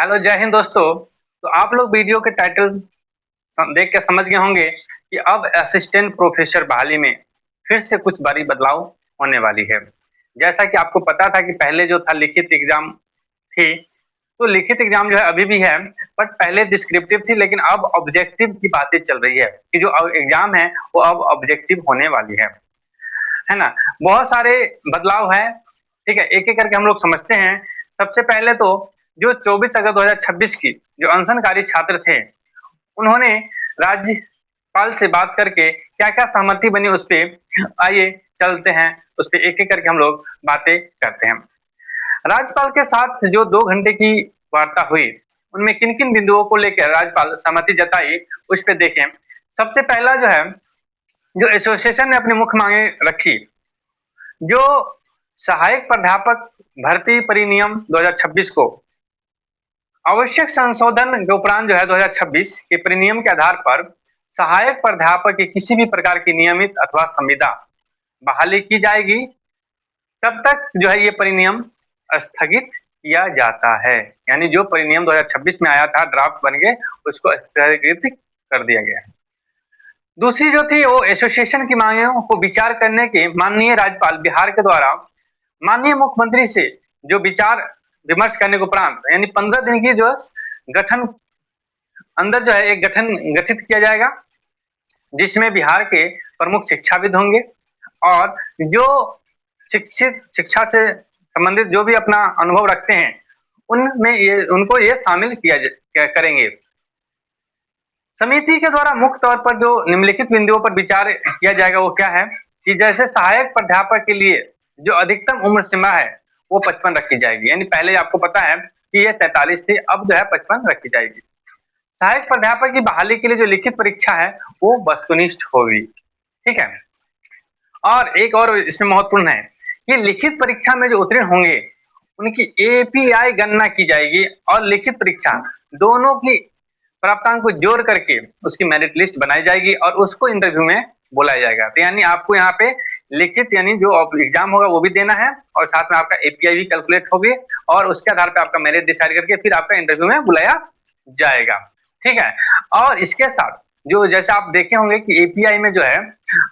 Hello, जय हिंद दोस्तों। तो आप लोग वीडियो के टाइटल देख के समझ गए होंगे कि अब असिस्टेंट प्रोफेसर बहाली में फिर से कुछ बड़ी बदलाव होने वाली है। जैसा कि आपको पता था कि पहले जो था लिखित एग्जाम थी, तो लिखित एग्जाम जो है अभी भी है, बट पहले डिस्क्रिप्टिव थी, लेकिन अब ऑब्जेक्टिव की बातें चल रही है कि जो एग्जाम है वो अब ऑब्जेक्टिव होने वाली है ना। बहुत सारे बदलाव है, ठीक है, एक एक करके हम लोग समझते हैं। सबसे पहले तो जो 24 अगस्त 2026 की जो अनशनकारी छात्र थे, उन्होंने राज्यपाल से बात करके क्या क्या सहमति बनी उस पर आइए चलते हैं, उस पर एक एक करके हम लोग बातें करते हैं। राज्यपाल के साथ जो 2 घंटे की वार्ता हुई, उनमें किन किन बिंदुओं को लेकर राज्यपाल सहमति जताई उस पर देखें। सबसे पहला जो है, जो एसोसिएशन ने अपनी मुख्य मांगे रखी, जो सहायक प्राध्यापक भर्ती परिनियम 2026 को आवश्यक संशोधन के उपरांत जो है 2026 के परिनियम के आधार पर सहायक प्राध्यापक की किसी भी प्रकार की नियमित अथवा संविदा बहाली की जाएगी, तब तक जो है ये परिनियम स्थगित किया जाता है। यानी जो परिनियम 2026 में आया था, ड्राफ्ट बन गए, उसको स्थगित कर दिया गया है। दूसरी जो थी वो एसोसिएशन की मांगों को विचार करने के माननीय राज्यपाल बिहार के द्वारा माननीय मुख्यमंत्री से जो विचार विमर्श करने के उपरांत, यानी 15 दिन की जो गठन अंदर जो है एक गठन गठित किया जाएगा, जिसमें बिहार के प्रमुख शिक्षाविद होंगे और जो शिक्षा से संबंधित जो भी अपना अनुभव रखते हैं, उनमें उनको ये शामिल करेंगे। समिति के द्वारा मुख्य तौर पर जो निम्नलिखित बिंदुओं पर विचार किया जाएगा वो क्या है कि जैसे सहायक प्राध्यापक के लिए जो अधिकतम उम्र सीमा है वो 55 रखी जाएगी। यानी पहले आपको पता है कि ये 43 थी, अब जो है 55 रखी जाएगी। सहायक प्राध्यापक की बहाली के लिए जो लिखित परीक्षा है वो वस्तुनिष्ठ होगी, ठीक है। और एक और इसमें महत्वपूर्ण है कि लिखित परीक्षा में जो उत्तीर्ण होंगे उनकी एपीआई गणना की जाएगी और लिखित परीक्षा दोनों की प्राप्तांक को जोड़ करके उसकी मेरिट लिस्ट बनाई जाएगी और उसको इंटरव्यू में बुलाया जाएगा। तो यानी आपको यहाँ पे लिखित यानी जो एग्जाम होगा वो भी देना है और साथ में आपका एपीआई भी कैलकुलेट होगी और उसके आधार पर आपका मेरिट डिसाइड करके फिर आपका इंटरव्यू में बुलाया जाएगा, ठीक है। और इसके साथ जो जैसे आप देखे होंगे कि एपीआई में जो है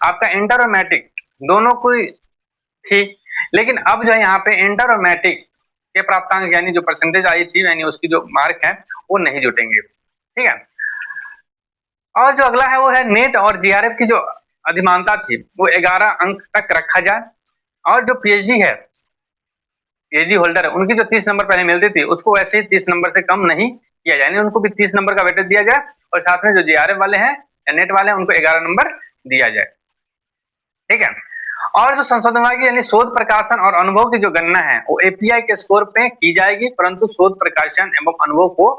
आपका इंटर और मैट्रिक दोनों को थी, लेकिन अब जो है यहाँ पे इंटर और मैट्रिक के प्राप्तांक यानी जो परसेंटेज आई थी, यानी उसकी जो मार्क है वो नहीं जुटेंगे, ठीक है। और जो अगला है वो है नेट और जीआरएफ की जो अधिमानता थी वो 11 अंक तक रखा जाए और जो पीएचडी है, पीएचडी होल्डर है, उनकी जो 30 नंबर पहले मिलती थी उसको वैसे ही 30 नंबर से कम नहीं किया जाए, यानी उनको भी 30 नंबर का वेटेज दिया जाए और साथ में जो जीआरएफ वाले हैं या नेट वाले हैं उनको 11 नंबर दिया जाए, ठीक है। और जो संशोधन होगी यानी शोध प्रकाशन और अनुभव की जो गणना है वो एपीआई के स्कोर पे की जाएगी, परंतु शोध प्रकाशन एवं अनुभव को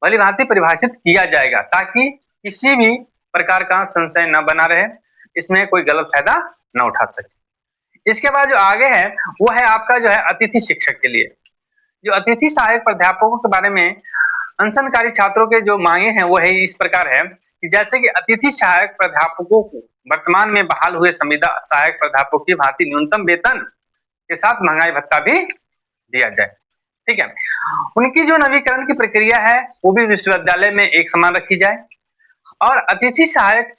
भली भांति परिभाषित किया जाएगा ताकि किसी भी प्रकार का संशय न बना रहे, इसमें कोई गलत फायदा न उठा सके। इसके बाद जो आगे है वो है आपका जो है अतिथि शिक्षक के लिए। जो अतिथि सहायक प्राध्यापकों के बारे में अनशनकारी छात्रों के जो मांगे हैं वो है इस प्रकार है कि जैसे कि अतिथि सहायक प्राध्यापकों को वर्तमान में बहाल हुए संविदा सहायक प्राध्यापकों की भांति न्यूनतम वेतन के साथ महंगाई भत्ता भी दिया जाए, ठीक है। उनकी जो नवीकरण की प्रक्रिया है वो भी विश्वविद्यालय में एक समान रखी जाए और अतिथि सहायक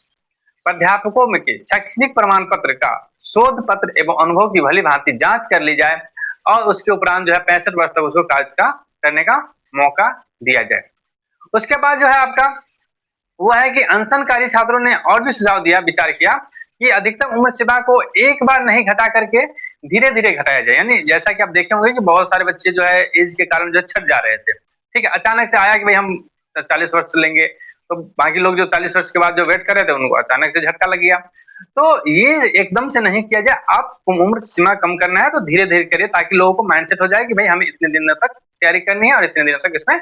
प्राध्यापकों में के शैक्षणिक प्रमाण पत्र का शोध पत्र एवं अनुभव की भली भांति जांच कर ली जाए और उसके उपरांत जो है 65 वर्ष तक उसको कार्य का करने का मौका दिया जाए। उसके बाद जो है आपका वो है कि अनशनकारी छात्रों ने और भी सुझाव दिया, विचार किया कि अधिकतम उम्र सीमा को एक बार नहीं घटा करके धीरे धीरे घटाया जाए। यानी जैसा कि आप देखे होंगे कि बहुत सारे बच्चे जो है एज के कारण जो छट जा रहे थे, ठीक है, अचानक से आया कि भाई हम 40 वर्ष लेंगे, तो बाकी लोग जो 40 वर्ष के बाद जो वेट कर रहे थे उनको अचानक से झटका लग गया। तो ये एकदम से नहीं किया जाए, आप उम्र सीमा कम करना है तो धीरे धीरे करिए ताकि लोगों को माइंडसेट हो जाए कि भाई हमें इतने दिन तक तैयारी करनी है और इतने दिन तक इसमें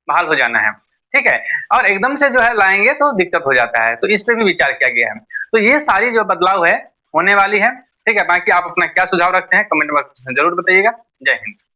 बहाल हो जाना है, ठीक है। और एकदम से जो है लाएंगे तो दिक्कत हो जाता है, तो इस पे भी विचार किया गया है। तो ये सारी जो बदलाव है होने वाली है, ठीक है। बाकी आप अपना क्या सुझाव रखते हैं कमेंट बॉक्स में जरूर बताइएगा। जय हिंद।